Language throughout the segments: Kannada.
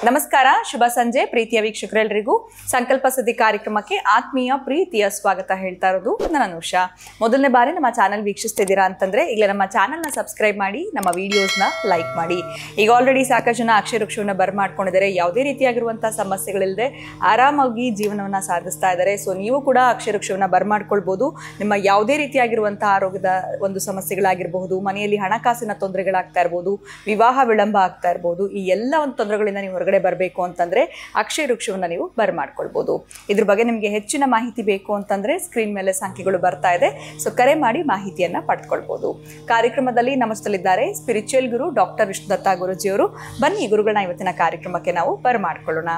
ನಮಸ್ಕಾರ, ಶುಭ ಸಂಜೆ ಪ್ರೀತಿಯ ವೀಕ್ಷಕರೆಲ್ಲರಿಗೂ ಸಂಕಲ್ಪ ಸುದ್ದಿ ಕಾರ್ಯಕ್ರಮಕ್ಕೆ ಆತ್ಮೀಯ ಪ್ರೀತಿಯ ಸ್ವಾಗತ ಹೇಳ್ತಾ ಇರೋದು ನಾನು ಅನುಷಾ. ಮೊದಲನೇ ಬಾರಿ ನಮ್ಮ ಚಾನಲ್ ವೀಕ್ಷಿಸ್ತಿದ್ದೀರಾ ಅಂತಂದ್ರೆ ಈಗಲೇ ನಮ್ಮ ಚಾನಲ್ನ ಸಬ್ಸ್ಕ್ರೈಬ್ ಮಾಡಿ, ನಮ್ಮ ವಿಡಿಯೋಸ್ನ ಲೈಕ್ ಮಾಡಿ. ಈಗ ಆಲ್ರೆಡಿ ಸಾಕಷ್ಟು ಜನ ಅಕ್ಷಯ ವೃಕ್ಷವನ್ನು ಬರ್ಮಾಡ್ಕೊಂಡಿದ್ದಾರೆ, ಯಾವುದೇ ರೀತಿಯಾಗಿರುವಂತಹ ಸಮಸ್ಯೆಗಳಿಲ್ಲದೆ ಆರಾಮಾಗಿ ಜೀವನವನ್ನ ಸಾಗಿಸ್ತಾ ಇದ್ದಾರೆ. ಸೊ ನೀವು ಕೂಡ ಅಕ್ಷಯ ವೃಕ್ಷವನ್ನು ಬರ್ಮಾಡ್ಕೊಳ್ಬಹುದು. ನಿಮ್ಮ ಯಾವುದೇ ರೀತಿಯಾಗಿರುವಂತಹ ಆರೋಗ್ಯದ ಒಂದು ಸಮಸ್ಯೆಗಳಾಗಿರಬಹುದು, ಮನೆಯಲ್ಲಿ ಹಣಕಾಸಿನ ತೊಂದರೆಗಳಾಗ್ತಾ ಇರಬಹುದು, ವಿವಾಹ ವಿಳಂಬ ಆಗ್ತಾ ಇರಬಹುದು, ಈ ಎಲ್ಲ ಒಂದು ತೊಂದರೆಗಳಿಂದ ನೀವು ಹೊರಗಡೆ ಬರಬೇಕು ಅಂತಂದ್ರೆ ಅಕ್ಷಯ ವೃಕ್ಷವನ್ನು ನೀವು ಬರ್ಮಾಡ್ಕೊಳ್ಬಹುದು. ಇದ್ರ ಬಗ್ಗೆ ನಿಮಗೆ ಹೆಚ್ಚಿನ ಮಾಹಿತಿ ಬೇಕು ಅಂತಂದ್ರೆ ಸ್ಕ್ರೀನ್ ಮೇಲೆ ಸಂಖ್ಯೆಗಳು ಬರ್ತಾ ಇದೆ, ಸೊ ಕರೆ ಮಾಡಿ ಮಾಹಿತಿಯನ್ನ ಪಡ್ಕೊಳ್ಬಹುದು. ಕಾರ್ಯಕ್ರಮದಲ್ಲಿ ನಮಸ್ತಲಿದ್ದಾರೆ ಸ್ಪಿರಿಚುವಲ್ ಗುರು ಡಾಕ್ಟರ್ ವಿಷ್ಣುದತ್ತ ಗುರುಜಿಯವರು. ಬನ್ನಿ ಗುರುಗಳನ್ನ ಇವತ್ತಿನ ಕಾರ್ಯಕ್ರಮಕ್ಕೆ ನಾವು ಬರ್ಮಾಡ್ಕೊಳ್ಳೋಣ.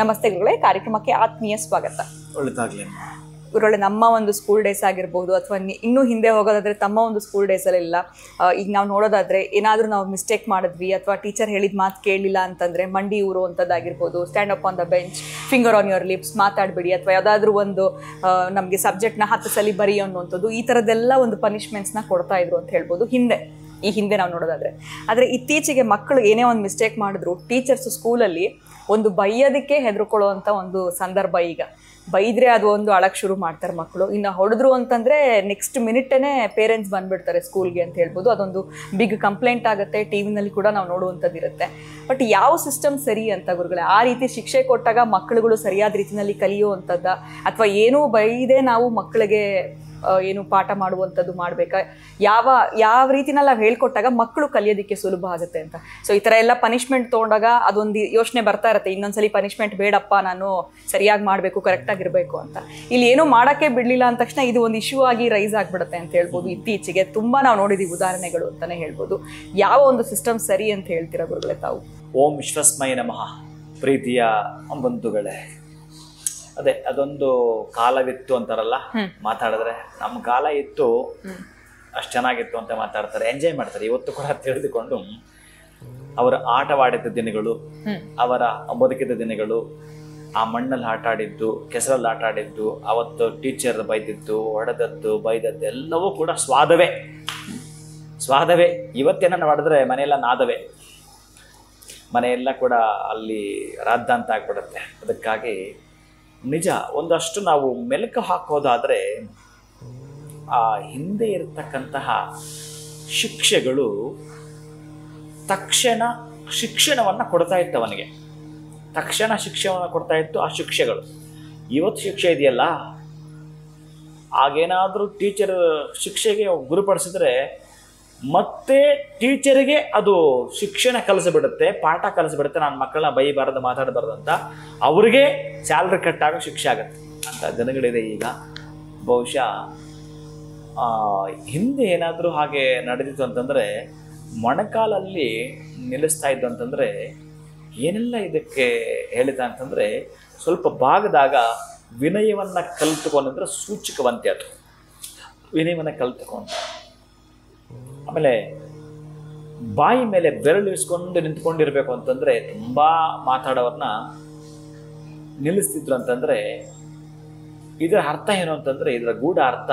ನಮಸ್ತೆ ಗುರುಗಳೇ, ಕಾರ್ಯಕ್ರಮಕ್ಕೆ ಆತ್ಮೀಯ ಸ್ವಾಗತ. ಒಳ್ಳೆದಾಗ್ಲಿ ಗುರುಗಳೇ, ನಮ್ಮ ಒಂದು ಸ್ಕೂಲ್ ಡೇಸ್ ಆಗಿರ್ಬೋದು ಅಥವಾ ಇನ್ನೂ ಹಿಂದೆ ಹೋಗೋದಾದ್ರೆ ತಮ್ಮ ಒಂದು ಸ್ಕೂಲ್ ಡೇಸಲ್ಲೆಲ್ಲ ಈಗ ನಾವು ನೋಡೋದಾದ್ರೆ ಏನಾದರೂ ನಾವು ಮಿಸ್ಟೇಕ್ ಮಾಡಿದ್ವಿ ಅಥವಾ ಟೀಚರ್ ಹೇಳಿದ ಮಾತು ಕೇಳಲಿಲ್ಲ ಅಂತಂದರೆ ಮಂಡಿ ಊರು ಅಂಥದ್ದಾಗಿರ್ಬೋದು, stand up on the bench, finger on your lips, ಮಾತಾಡಬೇಡಿ, ಅಥವಾ ಯಾವುದಾದ್ರೂ ಒಂದು ನಮಗೆ ಸಬ್ಜೆಕ್ಟ್ನ 10 ಸಲ ಬರೀ ಅನ್ನುವಂಥದ್ದು, ಈ ಥರದ್ದೆಲ್ಲ ಒಂದು ಪನಿಷ್ಮೆಂಟ್ಸ್ನ ಕೊಡ್ತಾ ಇದ್ರು ಅಂತ ಹೇಳ್ಬೋದು ಈ ಹಿಂದೆ ನಾವು ನೋಡೋದಾದರೆ. ಆದರೆ ಇತ್ತೀಚೆಗೆ ಮಕ್ಕಳು ಏನೇ ಒಂದು ಮಿಸ್ಟೇಕ್ ಮಾಡಿದ್ರು ಟೀಚರ್ಸ್ ಸ್ಕೂಲಲ್ಲಿ ಒಂದು ಬೈಯೋದಕ್ಕೆ ಹೆದರ್ಕೊಳ್ಳುವಂಥ ಒಂದು ಸಂದರ್ಭ. ಈಗ ಬೈದ್ರೆ ಅದು ಒಂದು ಅಳಕ್ಕೆ ಶುರು ಮಾಡ್ತಾರೆ ಮಕ್ಕಳು. ಇನ್ನು ಹೊಡೆದ್ರು ಅಂತಂದರೆ ನೆಕ್ಸ್ಟ್ ಮಿನಿಟೇ ಪೇರೆಂಟ್ಸ್ ಬಂದುಬಿಡ್ತಾರೆ ಸ್ಕೂಲ್ಗೆ ಅಂತ ಹೇಳ್ಬೋದು. ಅದೊಂದು ಬಿಗ್ ಕಂಪ್ಲೇಂಟ್ ಆಗುತ್ತೆ, ಟಿ ವಿನಲ್ಲಿ ಕೂಡ ನಾವು ನೋಡುವಂಥದ್ದು ಇರುತ್ತೆ. ಬಟ್ ಯಾವ ಸಿಸ್ಟಮ್ ಸರಿ ಅಂತ ಗುರುಗಳೇ? ಆ ರೀತಿ ಶಿಕ್ಷೆ ಕೊಟ್ಟಾಗ ಮಕ್ಕಳುಗಳು ಸರಿಯಾದ ರೀತಿಯಲ್ಲಿ ಕಲಿಯುವಂಥದ್ದ, ಅಥವಾ ಏನೂ ಬೈದೇ ನಾವು ಮಕ್ಕಳಿಗೆ ಏನು ಪಾಠ ಮಾಡುವಂಥದ್ದು ಮಾಡಬೇಕಾ? ಯಾವ ರೀತಿನಲ್ಲಿ ನಾವು ಹೇಳ್ಕೊಟ್ಟಾಗ ಮಕ್ಕಳು ಕಲಿಯೋದಕ್ಕೆ ಸುಲಭ ಆಗುತ್ತೆ ಅಂತ. ಸೊ ಈ ಥರ ಎಲ್ಲ ಪನಿಷ್ಮೆಂಟ್ ತೊಗೊಂಡಾಗ ಅದೊಂದು ಯೋಚನೆ ಬರ್ತಾ ಇರುತ್ತೆ, ಇನ್ನೊಂದ್ಸಲಿ ಪನಿಷ್ಮೆಂಟ್ ಬೇಡಪ್ಪ, ನಾನು ಸರಿಯಾಗಿ ಮಾಡಬೇಕು, ಕರೆಕ್ಟಾಗಿರಬೇಕು ಅಂತ. ಇಲ್ಲಿ ಏನೂ ಮಾಡೋಕ್ಕೆ ಬಿಡಲಿಲ್ಲ ಅಂದ ತಕ್ಷಣ ಇದು ಒಂದು ಇಶ್ಯೂ ಆಗಿ ರೈಸ್ ಆಗಿಬಿಡುತ್ತೆ ಅಂತ ಹೇಳ್ಬೋದು. ಇತ್ತೀಚೆಗೆ ತುಂಬ ನಾವು ನೋಡಿದ್ದೀವಿ ಉದಾಹರಣೆಗಳು ಅಂತಲೇ ಹೇಳ್ಬೋದು. ಯಾವ ಒಂದು ಸಿಸ್ಟಮ್ ಸರಿ ಅಂತ ಹೇಳ್ತೀರಾ ಗುರುಗಳೇ ತಾವು? ಓಂ ವಿಶ್ವಸ್ಮೈ ನಮಃ. ಪ್ರೀತಿಯ ಬಂಧುಗಳೇ, ಅದೇ ಅದೊಂದು ಕಾಲವಿತ್ತು ಅಂತಾರಲ್ಲ, ಮಾತಾಡಿದ್ರೆ ನಮ್ಮ ಕಾಲ ಇತ್ತು, ಅಷ್ಟು ಚೆನ್ನಾಗಿತ್ತು ಅಂತ ಮಾತಾಡ್ತಾರೆ, ಎಂಜಾಯ್ ಮಾಡ್ತಾರೆ. ಇವತ್ತು ಕೂಡ ತಿಳಿದುಕೊಂಡು ಅವರ ಆಟವಾಡಿದ್ದ ದಿನಗಳು, ಅವರ ಬದುಕಿದ ದಿನಗಳು, ಆ ಮಣ್ಣಲ್ಲಿ ಆಟ ಆಡಿದ್ದು, ಕೆಸರಲ್ಲಿ ಆಟ ಆಡಿದ್ದು, ಅವತ್ತು ಟೀಚರ್ ಬೈದಿದ್ದು, ಹೊಡೆದದ್ದು, ಬೈದದ್ದು ಎಲ್ಲವೂ ಕೂಡ ಸ್ವಾದವೇ. ಇವತ್ತೇನ ಮಾಡಿದ್ರೆ ಮನೆಯೆಲ್ಲ ನಾದವೇ, ಮನೆಯೆಲ್ಲ ಕೂಡ ಅಲ್ಲಿ ರಾದ್ದ ಅಂತ ಆಗ್ಬಿಡುತ್ತೆ. ಅದಕ್ಕಾಗಿ ನಿಜ ಒಂದಷ್ಟು ನಾವು ಮೆಲುಕು ಹಾಕೋದಾದರೆ ಆ ಹಿಂದೆ ಇರತಕ್ಕಂತಹ ಶಿಕ್ಷೆಗಳು ತಕ್ಷಣ ಶಿಕ್ಷಣವನ್ನು ಕೊಡ್ತಾ ಇತ್ತು ಅವನಿಗೆ, ತಕ್ಷಣ ಶಿಕ್ಷಣವನ್ನು ಕೊಡ್ತಾ ಇತ್ತು ಆ ಶಿಕ್ಷೆಗಳು. ಇವತ್ತು ಶಿಕ್ಷೆ ಇದೆಯಲ್ಲ, ಆಗೇನಾದರೂ ಟೀಚರ್ ಶಿಕ್ಷೆಗೆ ಗುರುಪಡಿಸಿದ್ರೆ ಮತ್ತೆ ಟೀಚರಿಗೆ ಅದು ಶಿಕ್ಷಣ ಕಲಿಸಿಬಿಡುತ್ತೆ, ಪಾಠ ಕಲಿಸಿಬಿಡುತ್ತೆ. ನನ್ನ ಮಕ್ಕಳನ್ನ ಬೈಬಾರ್ದು, ಮಾತಾಡಬಾರ್ದು ಅಂತ ಅವ್ರಿಗೆ ಸ್ಯಾಲ್ರಿ ಕಟ್ ಆಗೋ ಶಿಕ್ಷೆ ಆಗುತ್ತೆ ಅಂತ ಜನಗಳಿದೆ ಈಗ. ಬಹುಶಃ ಹಿಂದೆ ಏನಾದರೂ ಹಾಗೆ ನಡೆದಿತ್ತು ಅಂತಂದರೆ ಮೊಣಕಾಲಲ್ಲಿ ನಿಲ್ಲಿಸ್ತಾ ಇದ್ದು ಅಂತಂದರೆ ಏನೆಲ್ಲ ಇದಕ್ಕೆ ಹೇಳಿದ ಅಂತಂದರೆ, ಸ್ವಲ್ಪ ಭಾಗದಾಗ ವಿನಯವನ್ನು ಕಲಿತುಕೊಂಡ್ರೆ ಸೂಚಕವಂತೆ, ಅದು ವಿನಯವನ್ನು ಕಲಿತುಕೊಂಡು. ಆಮೇಲೆ ಬಾಯಿ ಮೇಲೆ ಬೆರಳು ಇರಿಸ್ಕೊಂಡು ನಿಂತ್ಕೊಂಡಿರ್ಬೇಕು ಅಂತಂದರೆ ತುಂಬ ಮಾತಾಡೋರನ್ನ ನಿಲ್ಲಿಸ್ತಿದ್ರು ಅಂತಂದರೆ ಇದರ ಅರ್ಥ ಏನು ಅಂತಂದರೆ, ಇದರ ಗೂಢ ಅರ್ಥ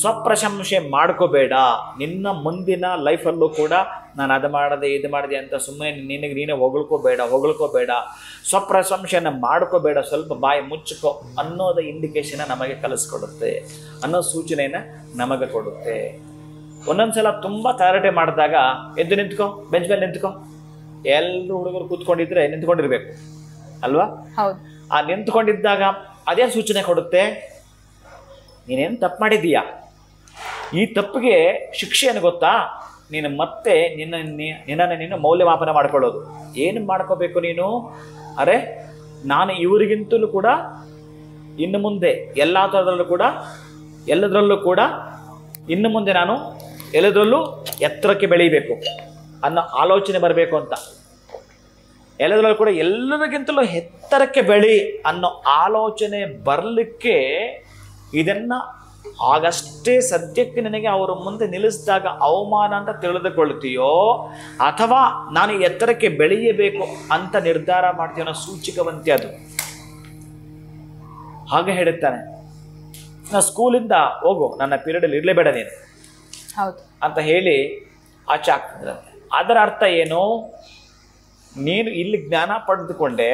ಸ್ವಪ್ರಶಂಸೆ ಮಾಡ್ಕೋಬೇಡ. ನಿನ್ನ ಮುಂದಿನ ಲೈಫಲ್ಲೂ ಕೂಡ ನಾನು ಅದು ಮಾಡಿದೆ ಇದು ಮಾಡಿದೆ ಅಂತ ಸುಮ್ಮನೆ ನಿನಗೆ ನೀನೇ ಹೊಗಳ್ಕೋಬೇಡ, ಸ್ವಪ್ರಶಂಸೆಯನ್ನು ಮಾಡ್ಕೋಬೇಡ, ಸ್ವಲ್ಪ ಬಾಯಿ ಮುಚ್ಚಿಕೋ ಅನ್ನೋದ ಇಂಡಿಕೇಶನ್ ನಮಗೆ ಕಲಿಸ್ಕೊಡುತ್ತೆ, ಅನ್ನೋ ಸೂಚನೆಯನ್ನು ನಮಗೆ ಕೊಡುತ್ತೆ. ಒಂದೊಂದ್ಸಲ ತುಂಬ ತಯಾರಿಟೆ ಮಾಡಿದಾಗ ಎದ್ದು ನಿಂತ್ಕೋ, ಬೆಂಚ್ ಮೇಲೆ ನಿಂತ್ಕೋ, ಎಲ್ಲರೂ ಹುಡುಗರು ಕೂತ್ಕೊಂಡಿದ್ರೆ ನಿಂತ್ಕೊಂಡಿರ್ಬೇಕು ಅಲ್ವಾ? ಹೌದು. ಆ ನಿಂತ್ಕೊಂಡಿದ್ದಾಗ ಅದೇ ಸೂಚನೆ ಕೊಡುತ್ತೆ, ನೀನೇನು ತಪ್ಪು ಮಾಡಿದ್ದೀಯಾ, ಈ ತಪ್ಪಿಗೆ ಶಿಕ್ಷೆ ಏನು ಗೊತ್ತಾ, ನೀನು ಮತ್ತೆ ನಿನ್ನನ್ನು ನೀನು ಮೌಲ್ಯಮಾಪನ ಮಾಡ್ಕೊಳ್ಳೋದು. ಏನು ಮಾಡ್ಕೋಬೇಕು ನೀನು? ಅರೆ, ನಾನು ಇವರಿಗಿಂತಲೂ ಕೂಡ ಇನ್ನು ಮುಂದೆ ಎಲ್ಲದರಲ್ಲೂ ಕೂಡ ಇನ್ನು ಮುಂದೆ ನಾನು ಎಲ್ಲದರಲ್ಲೂ ಎತ್ತರಕ್ಕೆ ಬೆಳೀಬೇಕು ಅನ್ನೋ ಆಲೋಚನೆ ಬರಬೇಕು ಅಂತ. ಎಲ್ಲದರಲ್ಲೂ ಕೂಡ ಎಲ್ಲರಿಗಿಂತಲೂ ಎತ್ತರಕ್ಕೆ ಬೆಳಿ ಅನ್ನೋ ಆಲೋಚನೆ ಬರಲಿಕ್ಕೆ ಇದನ್ನು ಆಗಷ್ಟೇ ಸದ್ಯಕ್ಕೆ ನಿನಗೆ ಅವರ ಮುಂದೆ ನಿಲ್ಲಿಸಿದಾಗ ಅವಮಾನ ಅಂತ ತಿಳಿದುಕೊಳ್ತೀಯೋ, ಅಥವಾ ನಾನು ಎತ್ತರಕ್ಕೆ ಬೆಳೆಯಬೇಕು ಅಂತ ನಿರ್ಧಾರ ಮಾಡ್ತೀಯೋ ಅನ್ನೋ ಸೂಚಕವಂತೆ ಅದು. ಹಾಗೆ ಹೇಳುತ್ತಾನೆ, ನಾ ಸ್ಕೂಲಿಂದ ಹೋಗು, ನನ್ನ ಪೀರಿಯಡಲ್ಲಿ ಇರಲೇಬೇಡ ನೀನು, ಅಂತ ಹೇಳಿ ಆಚೆ ಆಗ್ತಿದ್ರಂತೆ. ಅದರ ಅರ್ಥ ಏನು? ನೀನು ಇಲ್ಲಿ ಜ್ಞಾನ ಪಡೆದುಕೊಂಡೆ,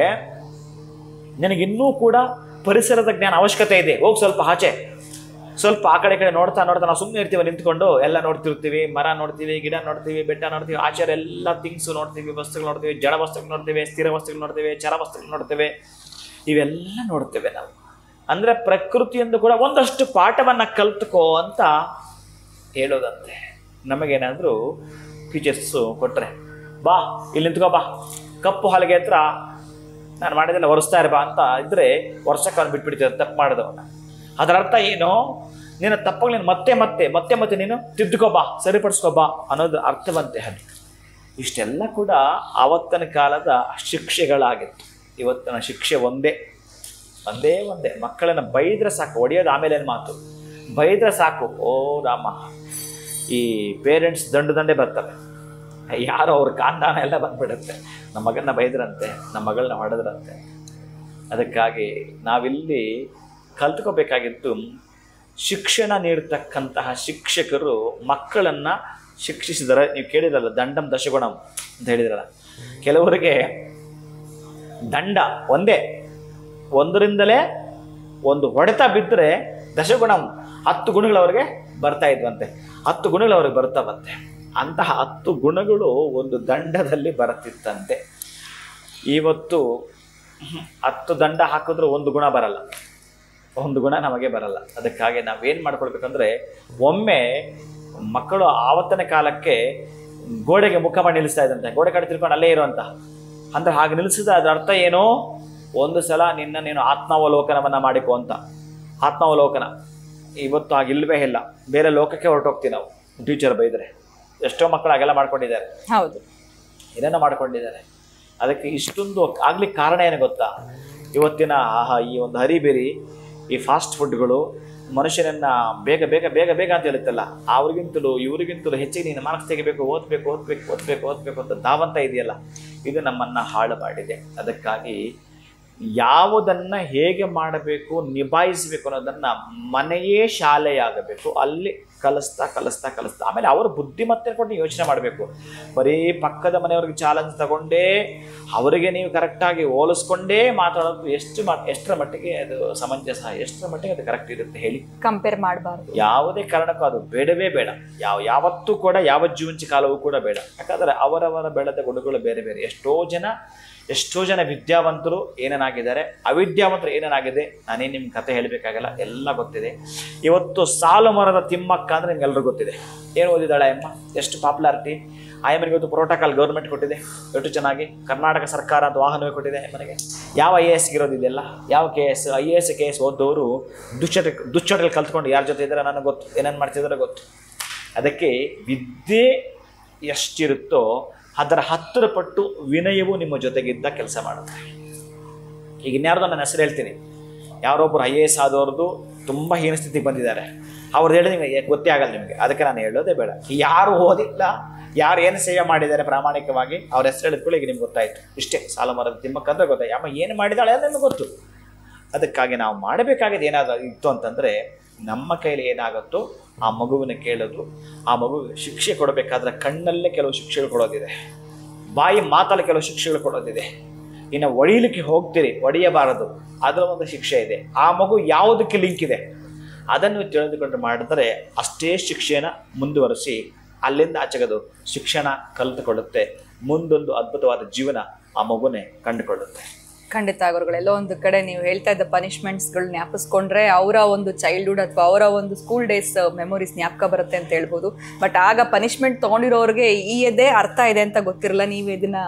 ನಿನಗಿನ್ನೂ ಕೂಡ ಪರಿಸರದ ಜ್ಞಾನ ಅವಶ್ಯಕತೆ ಇದೆ. ಹೋಗಿ ಸ್ವಲ್ಪ ಆಚೆ, ಸ್ವಲ್ಪ ಆ ಕಡೆ ನೋಡ್ತಾ ನಾವು ಸುಮ್ಮನೆ ಇರ್ತೀವಿ, ನಿಂತ್ಕೊಂಡು ಎಲ್ಲ ನೋಡ್ತಿರ್ತೀವಿ, ಮರ ನೋಡ್ತೀವಿ, ಗಿಡ ನೋಡ್ತೀವಿ, ಬೆಟ್ಟ ನೋಡ್ತೀವಿ, ಆಚಾರ ಎಲ್ಲ ಥಿಂಗ್ಸು ನೋಡ್ತೀವಿ, ವಸ್ತುಗಳು ನೋಡ್ತೀವಿ, ಜಡ ವಸ್ತುಗಳು ನೋಡ್ತೀವಿ, ಸ್ಥಿರ ವಸ್ತುಗಳು ನೋಡ್ತೀವಿ, ಚರ ವಸ್ತುಗಳು ನೋಡ್ತೇವೆ, ಇವೆಲ್ಲ ನೋಡ್ತೇವೆ ನಾವು. ಅಂದರೆ ಪ್ರಕೃತಿಯಿಂದ ಕೂಡ ಒಂದಷ್ಟು ಪಾಠವನ್ನು ಕಲ್ತ್ಕೋ ಅಂತ ಹೇಳೋದಂತೆ. ನಮಗೇನಾದರೂ ಟೀಚರ್ಸು ಕೊಟ್ಟರೆ, ಬಾ ಇಲ್ಲಿ ನಿಂತ್ಕೋ, ಬಾ ಕಪ್ಪು ಹಲಗೆ ಹತ್ರ ನಾನು ಮಾಡಿದೆಲ್ಲ ಒರೆಸ್ತಾ ಇರ ಬಾ ಅಂತ ಇದ್ದರೆ ವರ್ಷಕ್ಕೆ ಅವ್ನು ಬಿಟ್ಬಿಡ್ತೀವಿ ತಪ್ಪು ಮಾಡಿದವನ್ನ. ಅದರ ಅರ್ಥ ಏನು? ನಿನ್ನ ತಪ್ಪಗಳು ನೀನು ಮತ್ತೆ ನೀನು ತಿದ್ದುಕೋಬಾ, ಸರಿಪಡಿಸ್ಕೋಬಾ ಅನ್ನೋದು ಅರ್ಥವಂತೆ. ಅದು ಇಷ್ಟೆಲ್ಲ ಕೂಡ ಆವತ್ತಿನ ಕಾಲದ ಶಿಕ್ಷೆಗಳಾಗಿತ್ತು. ಇವತ್ತಿನ ಶಿಕ್ಷೆ ಒಂದೇ. ಮಕ್ಕಳನ್ನು ಬೈದ್ರೆ ಸಾಕು, ಹೊಡೆಯೋದು ಆಮೇಲೆ ಮಾತು. ಬೈದ್ರೆ ಸಾಕು, ಓ ರಾಮ, ಈ ಪೇರೆಂಟ್ಸ್ ದಂಡೇ ಬರ್ತವೆ. ಯಾರೋ ಅವ್ರ ಕಾಂದಾನ ಎಲ್ಲ ಬಂದ್ಬಿಡುತ್ತೆ. ನಮ್ಮ ಮಗನ್ನ ಬೈದ್ರಂತೆ, ನಮ್ಮ ಮಗಳನ್ನ ಹೊಡೆದ್ರಂತೆ. ಅದಕ್ಕಾಗಿ ನಾವಿಲ್ಲಿ ಕಲ್ತ್ಕೋಬೇಕಾಗಿತ್ತು, ಶಿಕ್ಷಣ ನೀಡ್ತಕ್ಕಂತಹ ಶಿಕ್ಷಕರು ಮಕ್ಕಳನ್ನು ಶಿಕ್ಷಿಸಿದರೆ, ನೀವು ಕೇಳಿರಲ್ಲ ದಂಡಂ ದಶಗುಣಂ ಅಂತ ಹೇಳಿದ್ರಲ್ಲ, ಕೆಲವರಿಗೆ ದಂಡ ಒಂದರಿಂದಲೇ ಒಂದು ಹೊಡೆತ ಬಿದ್ದರೆ ದಶಗುಣಂ 10 ಗುಣಗಳವರಿಗೆ ಬರ್ತಾ ಇದ್ವಂತೆ, 10 ಗುಣಗಳವ್ರಿಗೆ ಬರ್ತಾವಂತೆ. ಅಂತಹ 10 ಗುಣಗಳು ಒಂದು ದಂಡದಲ್ಲಿ ಬರುತ್ತಿತ್ತಂತೆ. ಇವತ್ತು 10 ದಂಡ ಹಾಕಿದ್ರೂ 1 ಗುಣ ಬರಲ್ಲ, 1 ಗುಣ ನಮಗೆ ಬರಲ್ಲ. ಅದಕ್ಕಾಗಿ ನಾವೇನು ಮಾಡ್ಕೊಳ್ಬೇಕಂದ್ರೆ, ಒಮ್ಮೆ ಮಕ್ಕಳು ಆವತ್ತಿನ ಕಾಲಕ್ಕೆ ಗೋಡೆಗೆ ಮುಖ ಮಾಡಿ ನಿಲ್ಲಿಸ್ತಾ ಇದ್ದಂತೆ, ಗೋಡೆ ಕಡೆ ತಿಳ್ಕೊಂಡು ಅಲ್ಲೇ ಇರುವಂತ. ಅಂದ್ರೆ ಹಾಗೆ ನಿಲ್ಲಿಸಿದ ಅದರ ಅರ್ಥ ಏನು? ಒಂದು ಸಲ ನೀನು ಆತ್ಮಾವಲೋಕನವನ್ನು ಮಾಡಿಕೋ ಅಂತ. ಆತ್ಮಾವಲೋಕನ ಇವತ್ತು ಆಗಿಲ್ವೇ ಇಲ್ಲ, ಬೇರೆ ಲೋಕಕ್ಕೆ ಹೊರಟೋಗ್ತೀವಿ ನಾವು ಟೀಚರ್ ಬೈದರೆ. ಎಷ್ಟೋ ಮಕ್ಕಳು ಹಾಗೆಲ್ಲ ಮಾಡ್ಕೊಂಡಿದ್ದಾರೆ, ಹೌದು, ಏನೇನೋ ಮಾಡ್ಕೊಂಡಿದ್ದಾರೆ. ಅದಕ್ಕೆ ಇಷ್ಟೊಂದು ಆಗ್ಲಿಕ್ಕೆ ಕಾರಣ ಏನು ಗೊತ್ತಾ? ಇವತ್ತಿನ ಈ ಒಂದು ಹರಿಬೇರಿ, ಈ ಫಾಸ್ಟ್ ಫುಡ್ಗಳು ಮನುಷ್ಯನನ್ನು ಬೇಗ ಬೇಗ ಬೇಗ ಬೇಗ ಅಂತ ಹೇಳುತ್ತಲ್ಲ, ಅವ್ರಿಗಿಂತಲೂ ಇವ್ರಿಗಿಂತಲೂ ಹೆಚ್ಚಿಗೆ ನೀನು ಮಾರ್ಕ್ಸ್ ತೆಗಿಬೇಕು, ಓದಬೇಕು ಅಂತ ಧಾವಂತ ಇದೆಯಲ್ಲ, ಇದು ನಮ್ಮನ್ನು ಹಾಳು ಮಾಡಿದೆ. ಅದಕ್ಕಾಗಿ ಯಾವುದನ್ನು ಹೇಗೆ ಮಾಡಬೇಕು, ನಿಭಾಯಿಸಬೇಕು ಅನ್ನೋದನ್ನು ಮನೆಯೇ ಶಾಲೆಯಾಗಬೇಕು. ಅಲ್ಲಿ ಕಲಿಸ್ತಾ ಆಮೇಲೆ ಅವರ ಬುದ್ಧಿಮತ್ತೆ ಕೊಟ್ಟು ಯೋಚನೆ ಮಾಡಬೇಕು. ಬರೀ ಪಕ್ಕದ ಮನೆಯವ್ರಿಗೆ ಚಾಲೆಂಜ್ ತಗೊಂಡೇ ಅವರಿಗೆ ನೀವು ಕರೆಕ್ಟಾಗಿ ಹೋಲಿಸ್ಕೊಂಡೇ ಮಾತಾಡೋದು ಎಷ್ಟರ ಮಟ್ಟಿಗೆ ಅದು ಸಮಂಜಸ, ಎಷ್ಟರ ಮಟ್ಟಿಗೆ ಅದು ಕರೆಕ್ಟ್ ಇರುತ್ತೆ ಹೇಳಿ? ಕಂಪೇರ್ ಮಾಡಬಾರ್ದು ಯಾವುದೇ ಕಾರಣಕ್ಕೂ. ಅದು ಬೇಡವೇ ಬೇಡ. ಯಾವತ್ತೂ ಕೂಡ ಯಾವ ಜೀವಂಚಿ ಕಾಲವೂ ಕೂಡ ಬೇಡ. ಯಾಕಂದರೆ ಅವರವರ ಬೆಳೆದ ಗುಣಗಳು ಬೇರೆ ಬೇರೆ. ಎಷ್ಟೋ ಜನ ವಿದ್ಯಾವಂತರು ಏನೇನಾಗಿದ್ದಾರೆ, ಅವಿದ್ಯಾವಂತರು ಏನೇನಾಗಿದೆ, ನಾನೇನು ನಿಮ್ಗೆ ಕತೆ ಹೇಳಬೇಕಾಗಲ್ಲ, ಎಲ್ಲ ಗೊತ್ತಿದೆ. ಇವತ್ತು ಸಾಲು ಮರದ ತಿಮ್ಮಕ್ಕ ಅಂದರೆ ನಿಮ್ಗೆಲ್ಲರೂ ಗೊತ್ತಿದೆ. ಏನು ಓದಿದ್ದಾಳೆ ಅಮ್ಮ, ಎಷ್ಟು ಪಾಪ್ಯುಲಾರಿಟಿ. ಆಯಮ್ಮನಿಗೆ ಇವತ್ತು ಪ್ರೋಟೋಕಾಲ್ ಗೌರ್ಮೆಂಟ್ ಕೊಟ್ಟಿದೆ, ಎಷ್ಟು ಚೆನ್ನಾಗಿ ಕರ್ನಾಟಕ ಸರ್ಕಾರ ಅಂತ ವಾಹನವೇ ಕೊಟ್ಟಿದೆ ಮನೆಗೆ. ಯಾವ IAS ಇರೋದಿದೆಯಲ್ಲ, ಯಾವ KS, IAS KS ಓದೋರು ದುಶ್ಚಟಗಳು ಕಲ್ತ್ಕೊಂಡು ಯಾರ ಜೊತೆ ಇದ್ದಾರೆ ನನಗೆ ಗೊತ್ತು, ಏನೇನು ಮಾಡ್ತಿದ್ದಾರೆ ಗೊತ್ತು. ಅದಕ್ಕೆ ವಿದ್ಯೆ ಎಷ್ಟಿರುತ್ತೋ ಅದರ 10 ಪಟ್ಟು ವಿನಯವು ನಿಮ್ಮ ಜೊತೆಗಿದ್ದ ಕೆಲಸ ಮಾಡುತ್ತೆ. ಈಗ ಇನ್ಯಾರ್ದು ನನ್ನ ಹೆಸರು ಹೇಳ್ತೀನಿ, ಯಾರೊಬ್ಬರು IAS ಆದವ್ರದ್ದು ತುಂಬ ಹೀನ ಸ್ಥಿತಿಗೆ ಬಂದಿದ್ದಾರೆ, ಅವ್ರು ಹೇಳಿ ನಿಮಗೆ ಗೊತ್ತೇ ಆಗಲ್ಲ ನಿಮಗೆ. ಅದಕ್ಕೆ ನಾನು ಹೇಳೋದೇ ಬೇಡ. ಯಾರು ಓದಿಲ್ಲ, ಯಾರು ಏನು ಸೇವೆ ಮಾಡಿದ್ದಾರೆ ಪ್ರಾಮಾಣಿಕವಾಗಿ, ಅವ್ರ ಹೆಸರು ಹೇಳಿದ್ಕೊಳ್ಳಿ, ಈಗ ನಿಮ್ಗೆ ಗೊತ್ತಾಯಿತು. ಇಷ್ಟೇ, ಸಾಲು ಮರದ ತಿಮ್ಮಕ್ಕಂದ್ರೆ ಗೊತ್ತಾಯ್ತು, ಅಮ್ಮ ಏನು ಮಾಡಿದಾಳೆ ಅಂತ ನಿಮ್ಗೆ ಗೊತ್ತು. ಅದಕ್ಕಾಗಿ ನಾವು ಮಾಡಬೇಕಾಗಿದ್ದು ಏನಾದರೂ ಇತ್ತು ಅಂತಂದರೆ, ನಮ್ಮ ಕೈಲಿ ಏನಾಗುತ್ತೋ ಆ ಮಗುವಿನ ಕೇಳೋದು. ಆ ಮಗುವಿಗೆ ಶಿಕ್ಷೆ ಕೊಡಬೇಕಾದ್ರೆ ಕಣ್ಣಲ್ಲೇ ಕೆಲವು ಶಿಕ್ಷೆಗಳು ಕೊಡೋದಿದೆ, ಬಾಯಿ ಮಾತಲ್ಲಿ ಕೆಲವು ಶಿಕ್ಷೆಗಳು ಕೊಡೋದಿದೆ. ಇನ್ನು ಹೊಡಿಲಿಕ್ಕೆ ಹೋಗ್ತೀರಿ, ಹೊಡೆಯಬಾರದು, ಅದರ ಒಂದು ಶಿಕ್ಷೆ ಇದೆ. ಆ ಮಗು ಯಾವುದಕ್ಕೆ ಲಿಂಕ್ ಇದೆ ಅದನ್ನು ತಿಳಿದುಕೊಂಡು ಮಾಡಿದರೆ ಅಷ್ಟೇ ಶಿಕ್ಷೆಯನ್ನು ಮುಂದುವರಿಸಿ ಅಲ್ಲಿಂದ ಆಚೆಗದು ಶಿಕ್ಷಣ ಕಲಿತುಕೊಳ್ಳುತ್ತೆ. ಮುಂದೊಂದು ಅದ್ಭುತವಾದ ಜೀವನ ಆ ಮಗುನೇ ಕಂಡುಕೊಳ್ಳುತ್ತೆ. ಖಂಡಿತ ಗುರುಗಳು, ಎಲ್ಲೋ ಒಂದು ಕಡೆ ನೀವು ಹೇಳ್ತಾ ಇದ್ದ ಪನಿಷ್ಮೆಂಟ್ಸ್ಗಳು ಜ್ಞಾಪಿಸ್ಕೊಂಡ್ರೆ ಅವರ ಒಂದು ಚೈಲ್ಡ್ಹುಡ್ ಅಥವಾ ಅವರ ಒಂದು ಸ್ಕೂಲ್ ಡೇಸ್ ಮೆಮೊರೀಸ್ ಜ್ಞಾಪಕ ಬರುತ್ತೆ ಅಂತ ಹೇಳ್ಬೋದು. ಬಟ್ ಆಗ ಪನಿಷ್ಮೆಂಟ್ ತೊಗೊಂಡಿರೋರಿಗೆ ಇದೇ ಅರ್ಥ ಇದೆ ಅಂತ ಗೊತ್ತಿರಲ್ಲ. ನೀವು ಇದನ್ನ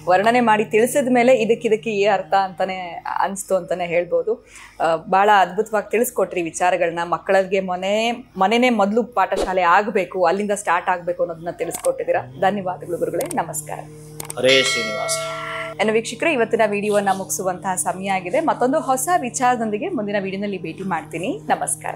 ವರ್ಣನೆ ಮಾಡಿ ತಿಳಿಸಿದ ಮೇಲೆ ಇದಕ್ಕೆ ಈ ಅರ್ಥ ಅಂತಾನೆ ಅನಿಸ್ತು ಅಂತಾನೆ ಹೇಳ್ಬೋದು. ಭಾಳ ಅದ್ಭುತವಾಗಿ ತಿಳಿಸ್ಕೊಟ್ರಿ ವಿಚಾರಗಳನ್ನ. ಮಕ್ಕಳಿಗೆ ಮನೆನೇ ಮೊದಲು ಪಾಠಶಾಲೆ ಆಗಬೇಕು, ಅಲ್ಲಿಂದ ಸ್ಟಾರ್ಟ್ ಆಗಬೇಕು ಅನ್ನೋದನ್ನ ತಿಳಿಸ್ಕೊಟ್ಟಿದ್ದೀರಾ. ಧನ್ಯವಾದಗಳು ಗುರುಗಳೇ, ನಮಸ್ಕಾರ. ಹರೇ ಶ್ರೀನಿವಾಸ. ವೀಕ್ಷಕರೇ, ಇವತ್ತಿನ ವಿಡಿಯೋವನ್ನು ಮುಗಿಸುವಂತಹ ಸಮಯ ಆಗಿದೆ. ಮತ್ತೊಂದು ಹೊಸ ವಿಚಾರದೊಂದಿಗೆ ಮುಂದಿನ ವಿಡಿಯೋನಲ್ಲಿ ಭೇಟಿ ಮಾಡ್ತೀನಿ. ನಮಸ್ಕಾರ.